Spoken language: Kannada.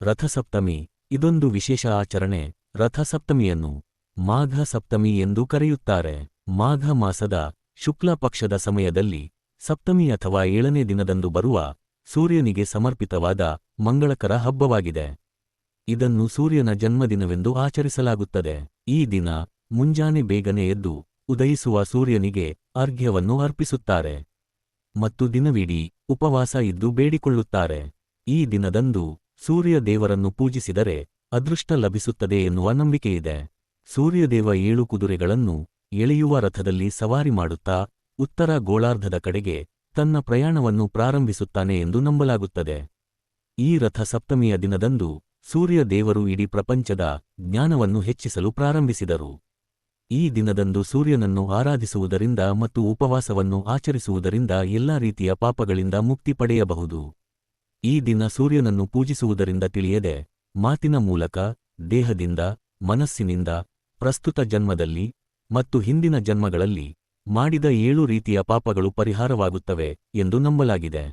ರಥಸಪ್ತಮಿ ಇದೊಂದು ವಿಶೇಷ ಆಚರಣೆ. ರಥಸಪ್ತಮಿಯನ್ನು ಮಾಘ ಸಪ್ತಮಿ ಎಂದು ಕರೆಯುತ್ತಾರೆ. ಮಾಘ ಮಾಸದ ಶುಕ್ಲ ಪಕ್ಷದ ಸಮಯದಲ್ಲಿ ಸಪ್ತಮಿ ಅಥವಾ 7ನೇ ದಿನದಂದು ಬರುವ ಸೂರ್ಯನಿಗೆ ಸಮರ್ಪಿತವಾದ ಮಂಗಳಕರ ಹಬ್ಬವಾಗಿದೆ. ಇದನ್ನು ಸೂರ್ಯನ ಜನ್ಮದಿನವೆಂದು ಆಚರಿಸಲಾಗುತ್ತದೆ. ಈ ದಿನ ಮುಂಜಾನೆ ಬೇಗನೆ ಎದ್ದು ಉದಯಿಸುವ ಸೂರ್ಯನಿಗೆ ಅರ್ಘ್ಯವನ್ನು ಅರ್ಪಿಸುತ್ತಾರೆ ಮತ್ತು ದಿನವಿಡೀ ಉಪವಾಸ ಇದ್ದು ಬೇಡಿಕೊಳ್ಳುತ್ತಾರೆ. ಈ ದಿನದಂದು ಸೂರ್ಯ ದೇವರನ್ನು ಪೂಜಿಸಿದರೆ ಅದೃಷ್ಟ ಲಭಿಸುತ್ತದೆ ಎನ್ನುವ ನಂಬಿಕೆಯಿದೆ. ಸೂರ್ಯದೇವ 7 ಕುದುರೆಗಳನ್ನು ಎಳೆಯುವ ರಥದಲ್ಲಿ ಸವಾರಿ ಮಾಡುತ್ತಾ ಉತ್ತರ ಗೋಳಾರ್ಧದ ಕಡೆಗೆ ತನ್ನ ಪ್ರಯಾಣವನ್ನು ಪ್ರಾರಂಭಿಸುತ್ತಾನೆ ಎಂದು ನಂಬಲಾಗುತ್ತದೆ. ಈ ರಥ ಸಪ್ತಮಿಯ ದಿನದಂದು ಸೂರ್ಯ ದೇವರು ಇಡೀ ಪ್ರಪಂಚದ ಜ್ಞಾನವನ್ನು ಹೆಚ್ಚಿಸಲು ಪ್ರಾರಂಭಿಸಿದರು. ಈ ದಿನದಂದು ಸೂರ್ಯನನ್ನು ಆರಾಧಿಸುವುದರಿಂದ ಮತ್ತು ಉಪವಾಸವನ್ನು ಆಚರಿಸುವುದರಿಂದ ಎಲ್ಲಾ ರೀತಿಯ ಪಾಪಗಳಿಂದ ಮುಕ್ತಿ ಪಡೆಯಬಹುದು. ಈ ದಿನ ಸೂರ್ಯನನ್ನು ಪೂಜಿಸುವುದರಿಂದ ತಿಳಿಯದೆ ಮಾತಿನ ಮೂಲಕ, ದೇಹದಿಂದ, ಮನಸ್ಸಿನಿಂದ ಪ್ರಸ್ತುತ ಜನ್ಮದಲ್ಲಿ ಮತ್ತು ಹಿಂದಿನ ಜನ್ಮಗಳಲ್ಲಿ ಮಾಡಿದ 7 ರೀತಿಯ ಪಾಪಗಳು ಪರಿಹಾರವಾಗುತ್ತವೆ ಎಂದು ನಂಬಲಾಗಿದೆ.